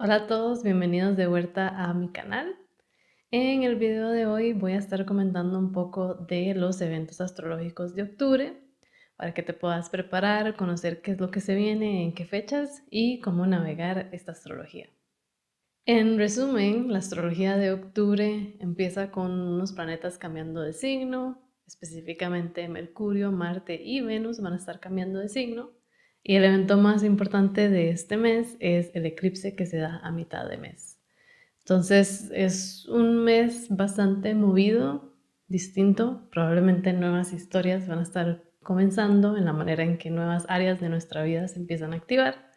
Hola a todos, bienvenidos de vuelta a mi canal. En el video de hoy voy a estar comentando un poco de los eventos astrológicos de octubre para que te puedas preparar, conocer qué es lo que se viene, en qué fechas y cómo navegar esta astrología. En resumen, la astrología de octubre empieza con unos planetas cambiando de signo, específicamente Mercurio, Marte y Venus van a estar cambiando de signo. Y el evento más importante de este mes es el eclipse que se da a mitad de mes. Entonces es un mes bastante movido, distinto. Probablemente nuevas historias van a estar comenzando en la manera en que nuevas áreas de nuestra vida se empiezan a activar.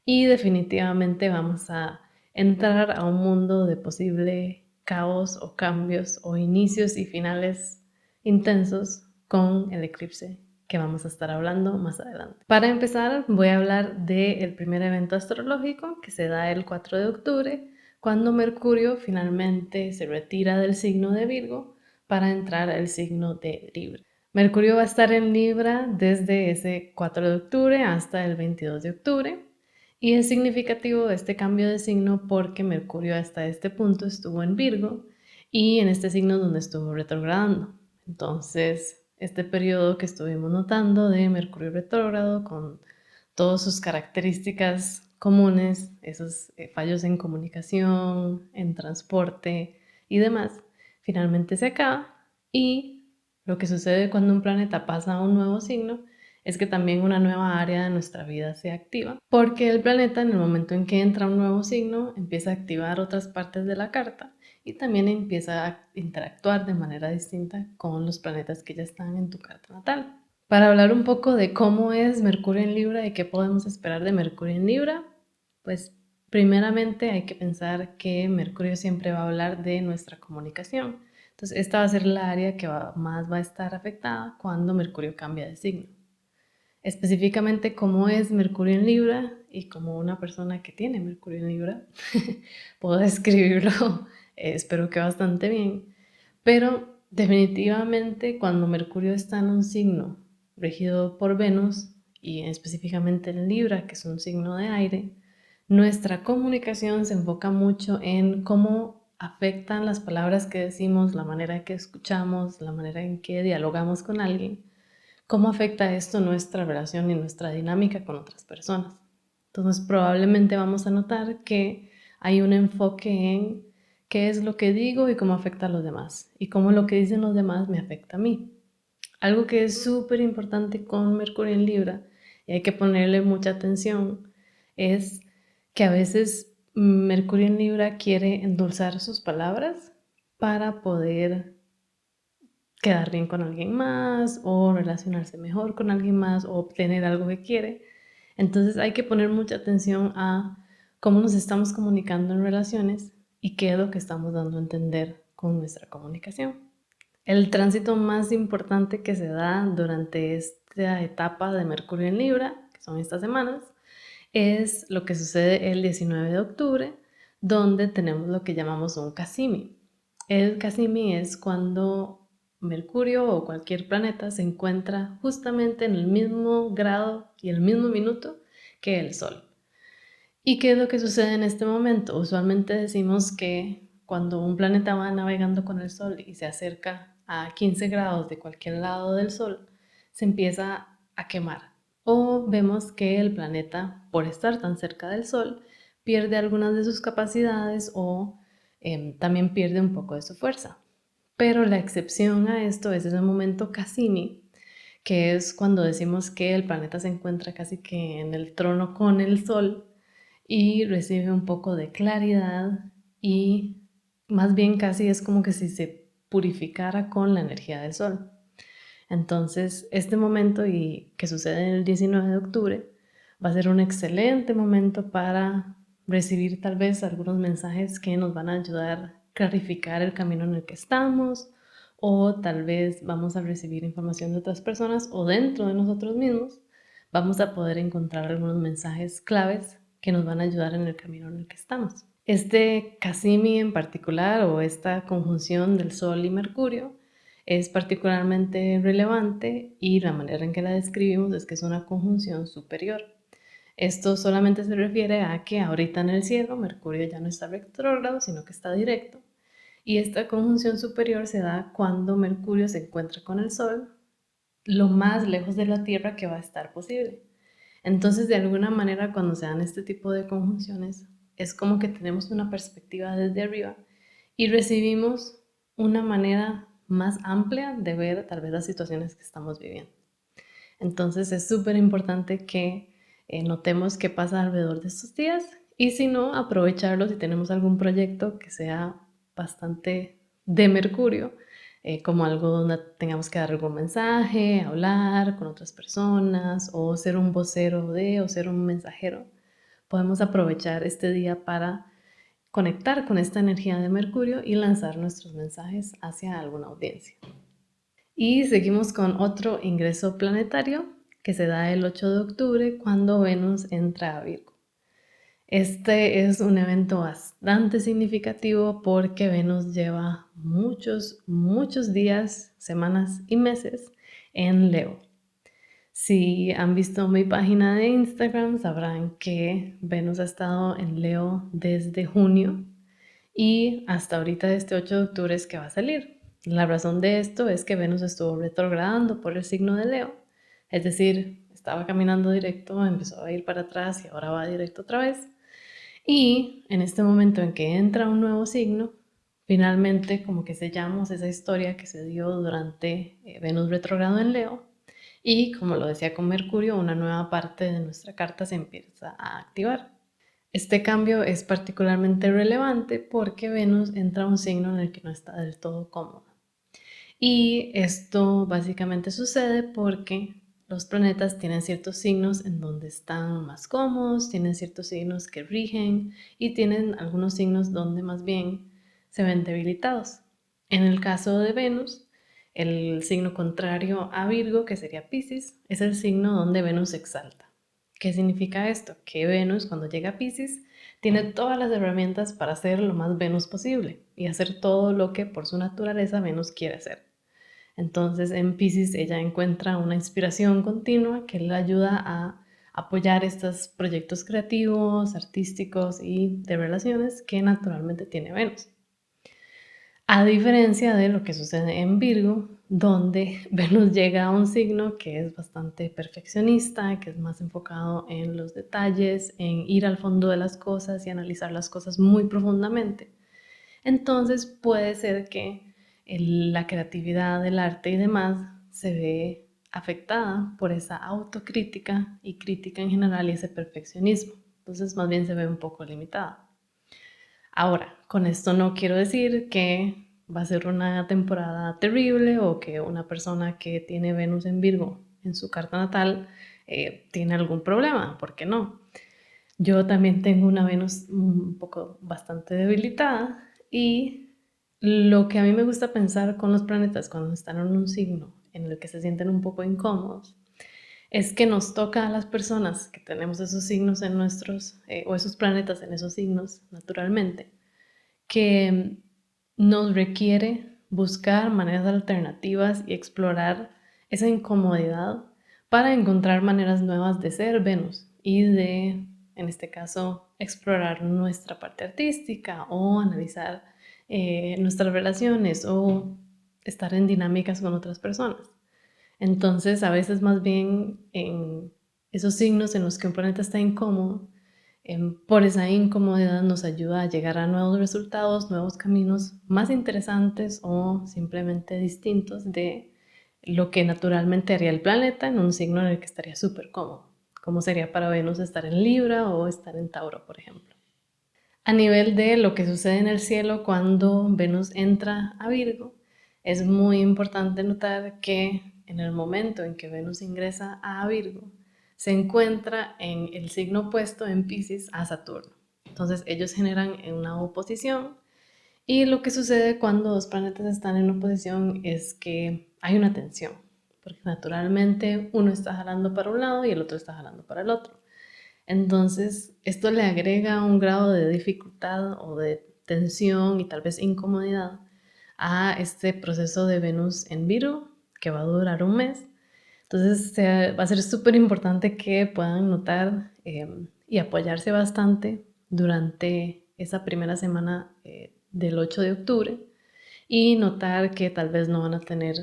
Y definitivamente vamos a entrar a un mundo de posible caos o cambios o inicios y finales intensos con el eclipse que vamos a estar hablando más adelante. Para empezar, voy a hablar del primer evento astrológico que se da el 4 de octubre, cuando Mercurio finalmente se retira del signo de Virgo para entrar al signo de Libra. Mercurio va a estar en Libra desde ese 4 de octubre hasta el 22 de octubre. Y es significativo este cambio de signo porque Mercurio hasta este punto estuvo en Virgo y en este signo donde estuvo retrogradando. Entonces, este periodo que estuvimos notando de Mercurio retrógrado con todas sus características comunes, esos fallos en comunicación, en transporte y demás, finalmente se acaba. Y lo que sucede cuando un planeta pasa a un nuevo signo es que también una nueva área de nuestra vida se activa, porque el planeta en el momento en que entra un nuevo signo empieza a activar otras partes de la carta y también empieza a interactuar de manera distinta con los planetas que ya están en tu carta natal. Para hablar un poco de cómo es Mercurio en Libra y qué podemos esperar de Mercurio en Libra, pues primeramente hay que pensar que Mercurio siempre va a hablar de nuestra comunicación. Entonces esta va a ser la área que más va a estar afectada cuando Mercurio cambia de signo. Específicamente cómo es Mercurio en Libra y como una persona que tiene Mercurio en Libra, puedo describirlo, espero que bastante bien, pero definitivamente cuando Mercurio está en un signo regido por Venus y específicamente en Libra, que es un signo de aire, nuestra comunicación se enfoca mucho en cómo afectan las palabras que decimos, la manera que escuchamos, la manera en que dialogamos con alguien. ¿Cómo afecta esto nuestra relación y nuestra dinámica con otras personas? Entonces, probablemente vamos a notar que hay un enfoque en qué es lo que digo y cómo afecta a los demás, y cómo lo que dicen los demás me afecta a mí. Algo que es súper importante con Mercurio en Libra, y hay que ponerle mucha atención, es que a veces Mercurio en Libra quiere endulzar sus palabras para poder quedar bien con alguien más o relacionarse mejor con alguien más o obtener algo que quiere. Entonces hay que poner mucha atención a cómo nos estamos comunicando en relaciones y qué es lo que estamos dando a entender con nuestra comunicación. El tránsito más importante que se da durante esta etapa de Mercurio en Libra, que son estas semanas, es lo que sucede el 19 de octubre, donde tenemos lo que llamamos un Casimi. El Casimi es cuando Mercurio o cualquier planeta se encuentra justamente en el mismo grado y el mismo minuto que el Sol. ¿Y qué es lo que sucede en este momento? Usualmente decimos que cuando un planeta va navegando con el Sol y se acerca a 15 grados de cualquier lado del Sol, se empieza a quemar. O vemos que el planeta, por estar tan cerca del Sol, pierde algunas de sus capacidades o también pierde un poco de su fuerza. Pero la excepción a esto es ese momento Cassini, que es cuando decimos que el planeta se encuentra casi que en el trono con el Sol y recibe un poco de claridad y más bien casi es como que si se purificara con la energía del Sol. Entonces, este momento y que sucede en el 19 de octubre va a ser un excelente momento para recibir tal vez algunos mensajes que nos van a ayudar a clarificar el camino en el que estamos, o tal vez vamos a recibir información de otras personas o dentro de nosotros mismos vamos a poder encontrar algunos mensajes claves que nos van a ayudar en el camino en el que estamos. Este Casimi en particular, o esta conjunción del Sol y Mercurio, es particularmente relevante y la manera en que la describimos es que es una conjunción superior. Esto solamente se refiere a que ahorita en el cielo Mercurio ya no está retrógrado, sino que está directo. Y esta conjunción superior se da cuando Mercurio se encuentra con el Sol lo más lejos de la Tierra que va a estar posible. Entonces, de alguna manera, cuando se dan este tipo de conjunciones, es como que tenemos una perspectiva desde arriba y recibimos una manera más amplia de ver tal vez las situaciones que estamos viviendo. Entonces, es súper importante que notemos qué pasa alrededor de estos días y si no, aprovecharlo si tenemos algún proyecto que sea bastante de Mercurio, como algo donde tengamos que dar algún mensaje, hablar con otras personas o ser un vocero de o ser un mensajero. Podemos aprovechar este día para conectar con esta energía de Mercurio y lanzar nuestros mensajes hacia alguna audiencia. Y seguimos con otro ingreso planetario que se da el 8 de octubre cuando Venus entra a Virgo. Este es un evento bastante significativo porque Venus lleva muchos días, semanas y meses en Leo. Si han visto mi página de Instagram, sabrán que Venus ha estado en Leo desde junio y hasta ahorita este 8 de octubre es que va a salir. La razón de esto es que Venus estuvo retrogradando por el signo de Leo, es decir, estaba caminando directo, empezó a ir para atrás y ahora va directo otra vez. Y en este momento en que entra un nuevo signo, finalmente como que sellamos esa historia que se dio durante Venus retrogrado en Leo y como lo decía con Mercurio, una nueva parte de nuestra carta se empieza a activar. Este cambio es particularmente relevante porque Venus entra a un signo en el que no está del todo cómoda. Y esto básicamente sucede porque los planetas tienen ciertos signos en donde están más cómodos, tienen ciertos signos que rigen y tienen algunos signos donde más bien se ven debilitados. En el caso de Venus, el signo contrario a Virgo, que sería Piscis, es el signo donde Venus se exalta. ¿Qué significa esto? Que Venus, cuando llega a Piscis, tiene todas las herramientas para ser lo más Venus posible y hacer todo lo que por su naturaleza Venus quiere hacer. Entonces en Pisces ella encuentra una inspiración continua que le ayuda a apoyar estos proyectos creativos, artísticos y de relaciones que naturalmente tiene Venus. A diferencia de lo que sucede en Virgo, donde Venus llega a un signo que es bastante perfeccionista, que es más enfocado en los detalles, en ir al fondo de las cosas y analizar las cosas muy profundamente. Entonces puede ser que la creatividad, el arte y demás se ve afectada por esa autocrítica y crítica en general y ese perfeccionismo. Entonces más bien se ve un poco limitada. Ahora, con esto no quiero decir que va a ser una temporada terrible o que una persona que tiene Venus en Virgo en su carta natal tiene algún problema, ¿por qué no? Yo también tengo una Venus un poco bastante debilitada y lo que a mí me gusta pensar con los planetas cuando están en un signo en el que se sienten un poco incómodos es que nos toca a las personas que tenemos esos signos en nuestros, o esos planetas en esos signos naturalmente, que nos requiere buscar maneras alternativas y explorar esa incomodidad para encontrar maneras nuevas de ser Venus y de, en este caso, explorar nuestra parte artística o analizar nuestras relaciones o estar en dinámicas con otras personas. Entonces, a veces más bien en esos signos en los que un planeta está incómodo, por esa incomodidad nos ayuda a llegar a nuevos resultados, nuevos caminos más interesantes o simplemente distintos de lo que naturalmente haría el planeta en un signo en el que estaría súper cómodo, como sería para Venus estar en Libra o estar en Tauro, por ejemplo. A nivel de lo que sucede en el cielo cuando Venus entra a Virgo, es muy importante notar que en el momento en que Venus ingresa a Virgo, se encuentra en el signo opuesto en Pisces a Saturno. Entonces ellos generan una oposición y lo que sucede cuando dos planetas están en oposición es que hay una tensión, porque naturalmente uno está jalando para un lado y el otro está jalando para el otro. Entonces, esto le agrega un grado de dificultad o de tensión y tal vez incomodidad a este proceso de Venus en Virgo, que va a durar un mes. Entonces, va a ser súper importante que puedan notar y apoyarse bastante durante esa primera semana del 8 de octubre y notar que tal vez no van a tener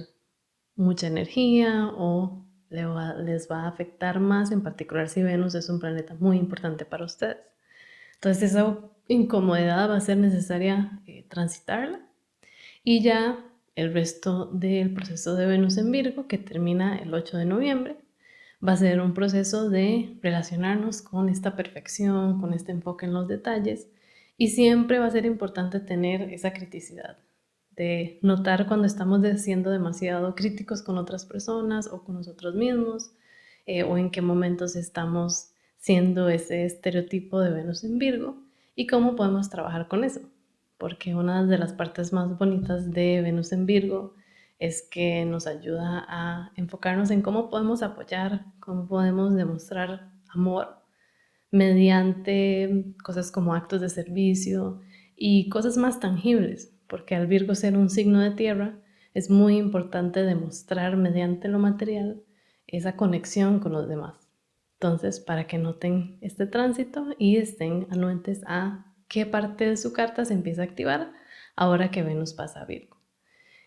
mucha energía o les va a afectar más, en particular si Venus es un planeta muy importante para ustedes. Entonces esa incomodidad va a ser necesaria transitarla y ya el resto del proceso de Venus en Virgo, que termina el 8 de noviembre, va a ser un proceso de relacionarnos con esta perfección, con este enfoque en los detalles y siempre va a ser importante tener esa criticidad, de notar cuando estamos siendo demasiado críticos con otras personas o con nosotros mismos, o en qué momentos estamos siendo ese estereotipo de Venus en Virgo y cómo podemos trabajar con eso. Porque una de las partes más bonitas de Venus en Virgo es que nos ayuda a enfocarnos en cómo podemos apoyar, cómo podemos demostrar amor mediante cosas como actos de servicio y cosas más tangibles, porque al Virgo ser un signo de tierra, es muy importante demostrar mediante lo material esa conexión con los demás. Entonces, para que noten este tránsito y estén anuentes a qué parte de su carta se empieza a activar ahora que Venus pasa a Virgo.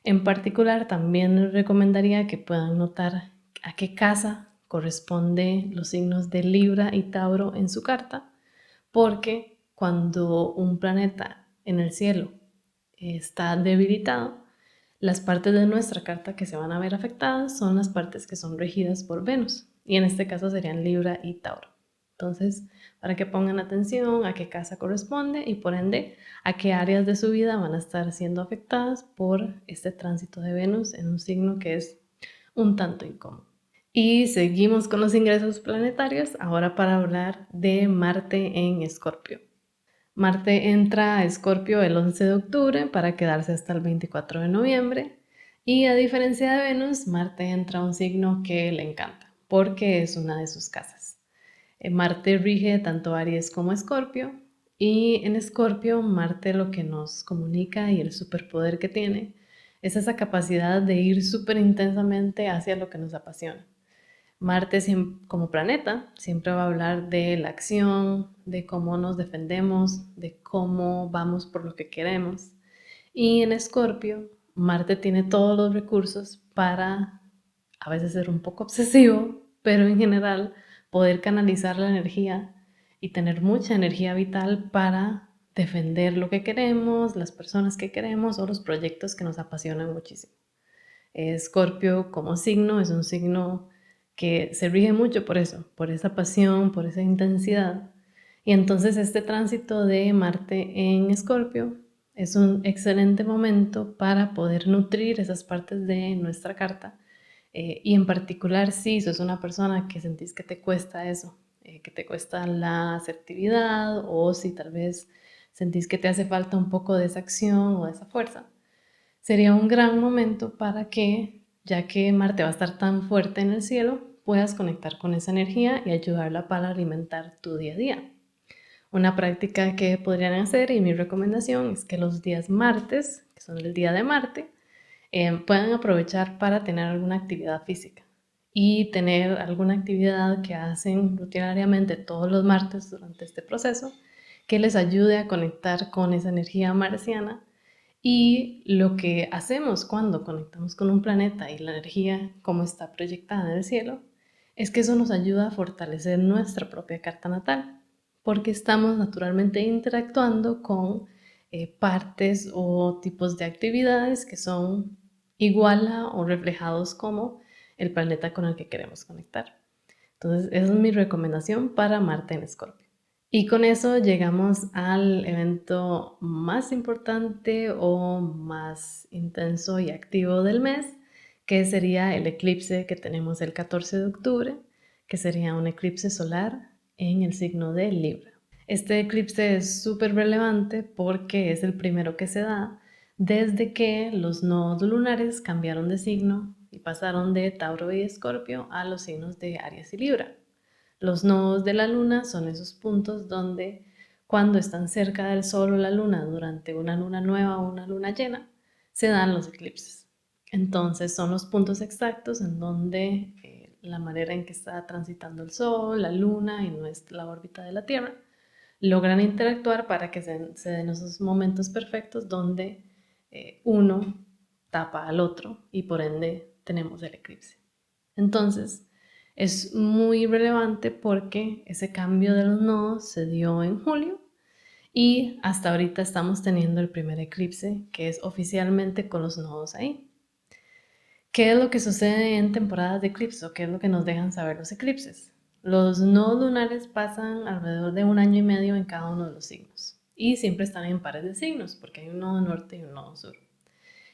En particular, también les recomendaría que puedan notar a qué casa corresponde los signos de Libra y Tauro en su carta, porque cuando un planeta en el cielo está debilitado, las partes de nuestra carta que se van a ver afectadas son las partes que son regidas por Venus, y en este caso serían Libra y Tauro. Entonces, para que pongan atención a qué casa corresponde y por ende a qué áreas de su vida van a estar siendo afectadas por este tránsito de Venus en un signo que es un tanto incómodo. Y seguimos con los ingresos planetarios, ahora para hablar de Marte en Escorpio. Marte entra a Escorpio el 11 de octubre para quedarse hasta el 24 de noviembre. Y a diferencia de Venus, Marte entra a un signo que le encanta, porque es una de sus casas. Marte rige tanto Aries como Escorpio. Y en Escorpio, Marte lo que nos comunica y el superpoder que tiene es esa capacidad de ir súper intensamente hacia lo que nos apasiona. Marte como planeta siempre va a hablar de la acción, de cómo nos defendemos, de cómo vamos por lo que queremos. Y en Escorpio, Marte tiene todos los recursos para a veces ser un poco obsesivo, pero en general poder canalizar la energía y tener mucha energía vital para defender lo que queremos, las personas que queremos o los proyectos que nos apasionan muchísimo. Escorpio como signo es un signo que se rige mucho por eso, por esa pasión, por esa intensidad. Y entonces este tránsito de Marte en Escorpio es un excelente momento para poder nutrir esas partes de nuestra carta. Y en particular si sos una persona que sentís que te cuesta eso, que te cuesta la asertividad o si tal vez sentís que te hace falta un poco de esa acción o de esa fuerza, sería un gran momento para que, ya que Marte va a estar tan fuerte en el cielo, puedas conectar con esa energía y ayudarla para alimentar tu día a día. Una práctica que podrían hacer y mi recomendación es que los días martes, que son el día de Marte, puedan aprovechar para tener alguna actividad física y tener alguna actividad que hacen rutinariamente todos los martes durante este proceso que les ayude a conectar con esa energía marciana. Y lo que hacemos cuando conectamos con un planeta y la energía como está proyectada en el cielo, es que eso nos ayuda a fortalecer nuestra propia carta natal, porque estamos naturalmente interactuando con partes o tipos de actividades que son igual a o reflejados como el planeta con el que queremos conectar. Entonces, esa es mi recomendación para Marte en Escorpio. Y con eso llegamos al evento más importante o más intenso y activo del mes, que sería el eclipse que tenemos el 14 de octubre, que sería un eclipse solar en el signo de Libra. Este eclipse es súper relevante porque es el primero que se da desde que los nodos lunares cambiaron de signo y pasaron de Tauro y Escorpio a los signos de Aries y Libra. Los nodos de la luna son esos puntos donde cuando están cerca del sol o la luna durante una luna nueva o una luna llena, se dan los eclipses. Entonces son los puntos exactos en donde la manera en que está transitando el Sol, la Luna y la órbita de la Tierra, logran interactuar para que se den esos momentos perfectos donde uno tapa al otro y por ende tenemos el eclipse. Entonces, es muy relevante porque ese cambio de los nodos se dio en julio y hasta ahorita estamos teniendo el primer eclipse, que es oficialmente con los nodos ahí. ¿Qué es lo que sucede en temporadas de eclipse o qué es lo que nos dejan saber los eclipses? Los nodos lunares pasan alrededor de 1 año y medio en cada uno de los signos y siempre están en pares de signos porque hay un nodo norte y un nodo sur.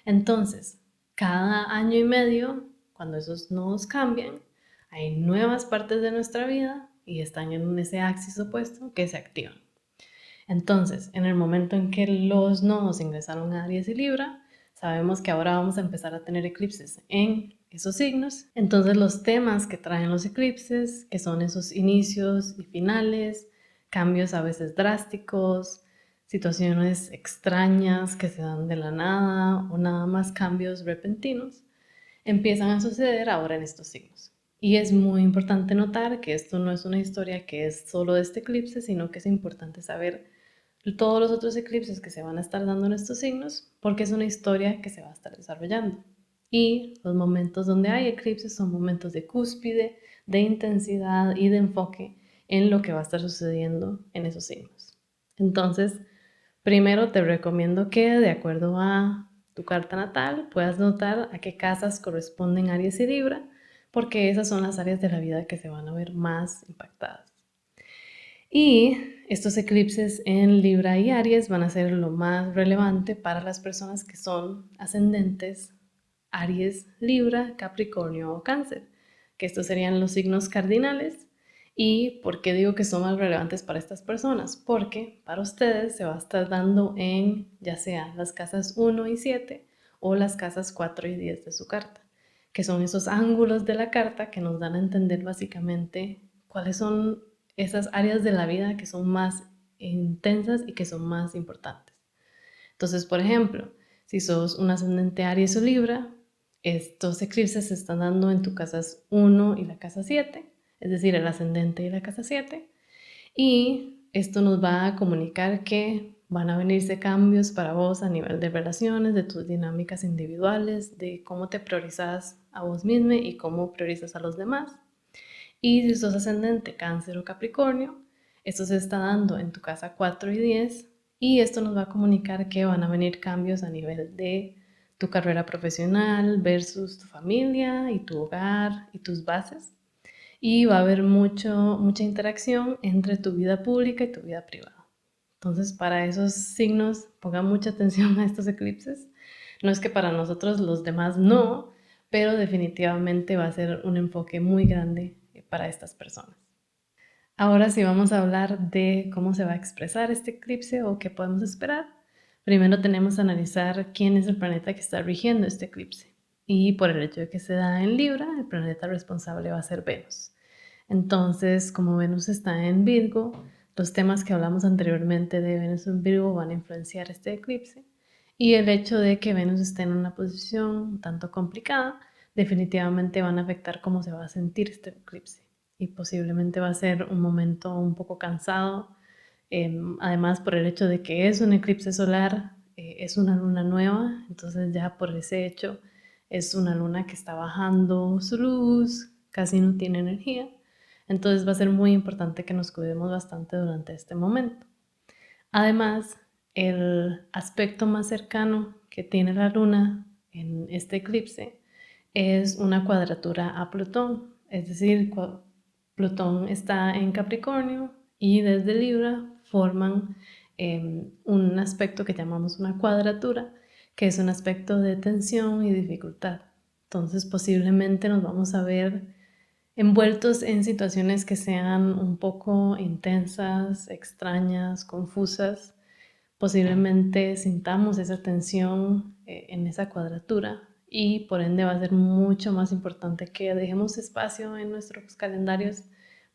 Entonces, cada año y medio, cuando esos nodos cambian, hay nuevas partes de nuestra vida y están en ese axis opuesto que se activan. Entonces, en el momento en que los nodos ingresaron a Aries y Libra, sabemos que ahora vamos a empezar a tener eclipses en esos signos. Entonces, los temas que traen los eclipses, que son esos inicios y finales, cambios a veces drásticos, situaciones extrañas que se dan de la nada o nada más cambios repentinos, empiezan a suceder ahora en estos signos. Y es muy importante notar que esto no es una historia que es solo de este eclipse, sino que es importante saber todos los otros eclipses que se van a estar dando en estos signos, porque es una historia que se va a estar desarrollando. Y los momentos donde hay eclipses son momentos de cúspide, de intensidad y de enfoque en lo que va a estar sucediendo en esos signos. Entonces, primero te recomiendo que, de acuerdo a tu carta natal, puedas notar a qué casas corresponden Aries y Libra, porque esas son las áreas de la vida que se van a ver más impactadas. Y estos eclipses en Libra y Aries van a ser lo más relevante para las personas que son ascendentes Aries, Libra, Capricornio o Cáncer, que estos serían los signos cardinales. ¿Y por qué digo que son más relevantes para estas personas? Porque para ustedes se va a estar dando en ya sea las casas 1 y 7 o las casas 4 y 10 de su carta, que son esos ángulos de la carta que nos dan a entender básicamente cuáles son esas áreas de la vida que son más intensas y que son más importantes. Entonces, por ejemplo, si sos un ascendente Aries o Libra, estos eclipses se están dando en tu casas 1 y la casa 7, es decir, el ascendente y la casa 7, y esto nos va a comunicar que van a venirse cambios para vos a nivel de relaciones, de tus dinámicas individuales, de cómo te priorizas a vos mismo y cómo priorizas a los demás. Y si sos ascendente Cáncer o Capricornio, esto se está dando en tu casa 4 y 10 y esto nos va a comunicar que van a venir cambios a nivel de tu carrera profesional versus tu familia y tu hogar y tus bases. Y va a haber mucha interacción entre tu vida pública y tu vida privada. Entonces, para esos signos, pongan mucha atención a estos eclipses. No es que para nosotros los demás no, pero definitivamente va a ser un enfoque muy grande para estas personas. Ahora sí vamos a hablar de cómo se va a expresar este eclipse o qué podemos esperar. Primero tenemos que analizar quién es el planeta que está rigiendo este eclipse. Y por el hecho de que se da en Libra, el planeta responsable va a ser Venus. Entonces, como Venus está en Virgo, los temas que hablamos anteriormente de Venus en Virgo van a influenciar este eclipse. Y el hecho de que Venus esté en una posición un tanto complicada, definitivamente van a afectar cómo se va a sentir este eclipse. Y posiblemente va a ser un momento un poco cansado, además por el hecho de que es un eclipse solar, es una luna nueva, entonces ya por ese hecho es una luna que está bajando su luz, casi no tiene energía, entonces va a ser muy importante que nos cuidemos bastante durante este momento. Además, el aspecto más cercano que tiene la luna en este eclipse es una cuadratura a Plutón, es decir, Plutón está en Capricornio y desde Libra forman un aspecto que llamamos una cuadratura, que es un aspecto de tensión y dificultad. Entonces posiblemente nos vamos a ver envueltos en situaciones que sean un poco intensas, extrañas, confusas. Posiblemente sintamos esa tensión en esa cuadratura y por ende va a ser mucho más importante que dejemos espacio en nuestros calendarios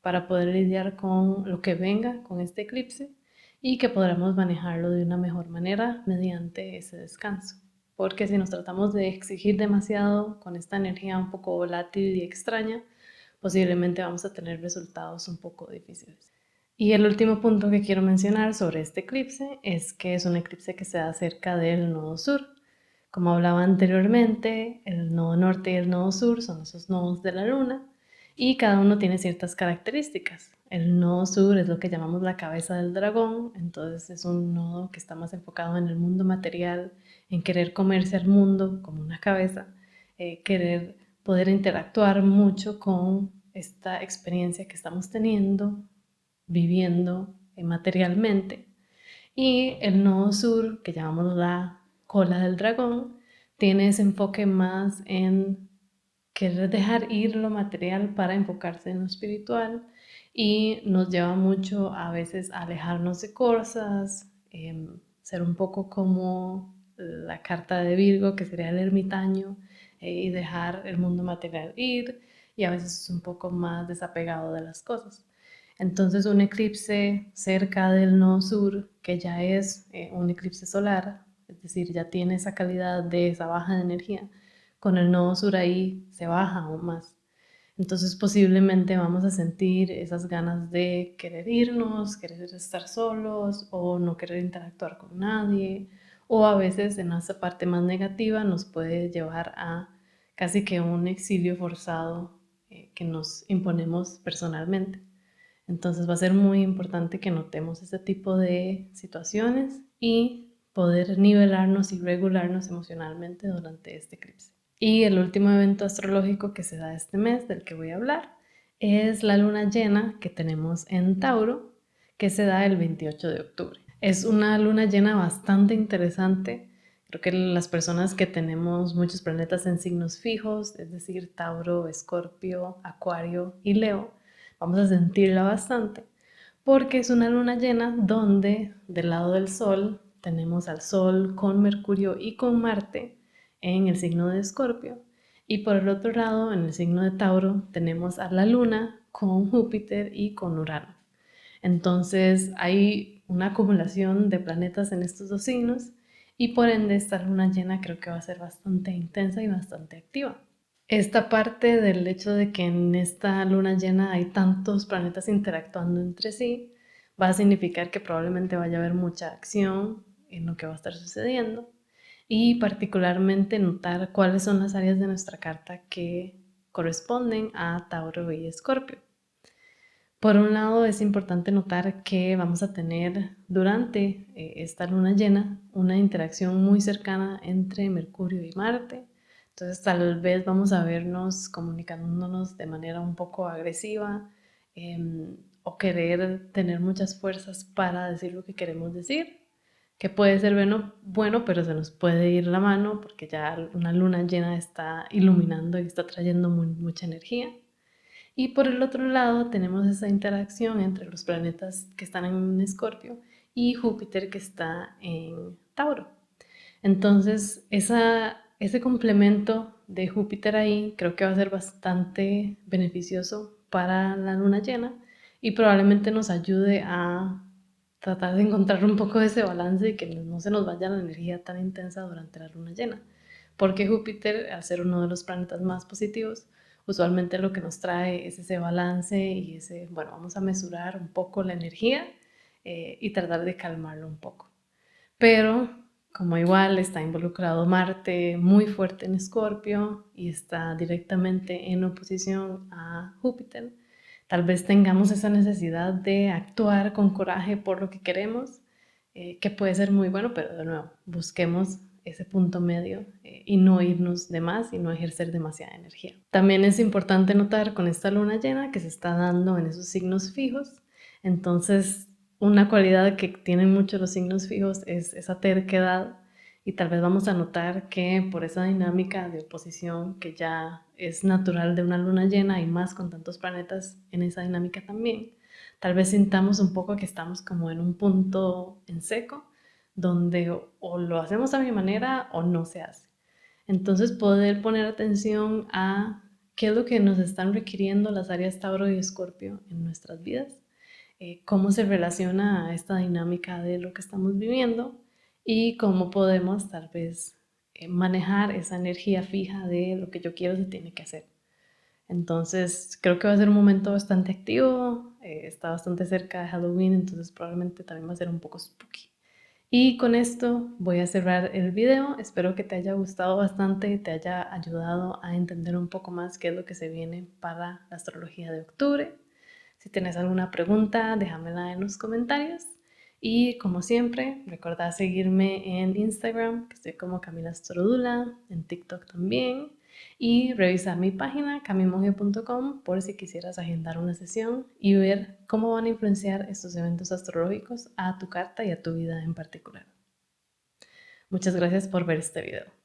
para poder lidiar con lo que venga con este eclipse y que podamos manejarlo de una mejor manera mediante ese descanso. Porque si nos tratamos de exigir demasiado con esta energía un poco volátil y extraña, posiblemente vamos a tener resultados un poco difíciles. Y el último punto que quiero mencionar sobre este eclipse es que es un eclipse que se da cerca del nodo sur. Como hablaba anteriormente, el nodo norte y el nodo sur son esos nodos de la luna y cada uno tiene ciertas características. El nodo sur es lo que llamamos la cabeza del dragón, entonces es un nodo que está más enfocado en el mundo material, en querer comerse al mundo como una cabeza, querer poder interactuar mucho con esta experiencia que estamos teniendo, viviendo materialmente. Y el nodo sur, que llamamos la cola del dragón, tiene ese enfoque más en querer dejar ir lo material para enfocarse en lo espiritual y nos lleva mucho a veces a alejarnos de cosas, ser un poco como la carta de Virgo, que sería el ermitaño, y dejar el mundo material ir, y a veces es un poco más desapegado de las cosas. Entonces un eclipse cerca del nodo sur, que ya es un eclipse solar, es decir, ya tiene esa calidad de esa baja de energía, con el nodo sur ahí se baja aún más. Entonces posiblemente vamos a sentir esas ganas de querer irnos, querer estar solos o no querer interactuar con nadie. O a veces en esa parte más negativa nos puede llevar a casi que un exilio forzado que nos imponemos personalmente. Entonces va a ser muy importante que notemos este tipo de situaciones y poder nivelarnos y regularnos emocionalmente durante este eclipse. Y el último evento astrológico que se da este mes, del que voy a hablar, es la luna llena que tenemos en Tauro, que se da el 28 de octubre. Es una luna llena bastante interesante. Creo que las personas que tenemos muchos planetas en signos fijos, es decir, Tauro, Escorpio, Acuario y Leo, vamos a sentirla bastante, porque es una luna llena donde del lado del Sol tenemos al Sol con Mercurio y con Marte en el signo de Escorpio, y por el otro lado, en el signo de Tauro, tenemos a la Luna con Júpiter y con Urano. Entonces hay una acumulación de planetas en estos dos signos y por ende esta luna llena creo que va a ser bastante intensa y bastante activa. Esta parte del hecho de que en esta luna llena hay tantos planetas interactuando entre sí va a significar que probablemente vaya a haber mucha acción en lo que va a estar sucediendo y particularmente notar cuáles son las áreas de nuestra carta que corresponden a Tauro y Escorpio. Por un lado, es importante notar que vamos a tener durante esta luna llena una interacción muy cercana entre Mercurio y Marte. Entonces, tal vez vamos a vernos comunicándonos de manera un poco agresiva o querer tener muchas fuerzas para decir lo que queremos decir, que puede ser bueno, pero se nos puede ir la mano porque ya una luna llena está iluminando y está trayendo mucha energía. Y por el otro lado tenemos esa interacción entre los planetas que están en Escorpio y Júpiter que está en Tauro. Entonces, ese complemento de Júpiter ahí creo que va a ser bastante beneficioso para la luna llena y probablemente nos ayude a tratar de encontrar un poco de ese balance y que no se nos vaya la energía tan intensa durante la luna llena. Porque Júpiter, al ser uno de los planetas más positivos, usualmente lo que nos trae es ese balance y bueno, vamos a mesurar un poco la energía y tratar de calmarlo un poco. Pero como igual está involucrado Marte muy fuerte en Escorpio y está directamente en oposición a Júpiter, tal vez tengamos esa necesidad de actuar con coraje por lo que queremos, que puede ser muy bueno, pero de nuevo, busquemos ese punto medio y no irnos de más y no ejercer demasiada energía. También es importante notar con esta luna llena que se está dando en esos signos fijos, entonces una cualidad que tienen mucho los signos fijos es esa terquedad y tal vez vamos a notar que por esa dinámica de oposición que ya es natural de una luna llena y más con tantos planetas en esa dinámica también, tal vez sintamos un poco que estamos como en un punto en seco donde o lo hacemos a mi manera o no se hace. Entonces poder poner atención a qué es lo que nos están requiriendo las áreas Tauro y Escorpio en nuestras vidas, cómo se relaciona a esta dinámica de lo que estamos viviendo y cómo podemos tal vez manejar esa energía fija de lo que yo quiero se tiene que hacer. Entonces, creo que va a ser un momento bastante activo, está bastante cerca de Halloween, entonces probablemente también va a ser un poco spooky. Y con esto voy a cerrar el video. Espero que te haya gustado bastante, te haya ayudado a entender un poco más qué es lo que se viene para la astrología de octubre. Si tienes alguna pregunta, déjamela en los comentarios. Y como siempre, recordá seguirme en Instagram, que estoy como Camila Astrodula, en TikTok también. Y revisa mi página, camimonje.com, por si quisieras agendar una sesión y ver cómo van a influenciar estos eventos astrológicos a tu carta y a tu vida en particular. Muchas gracias por ver este video.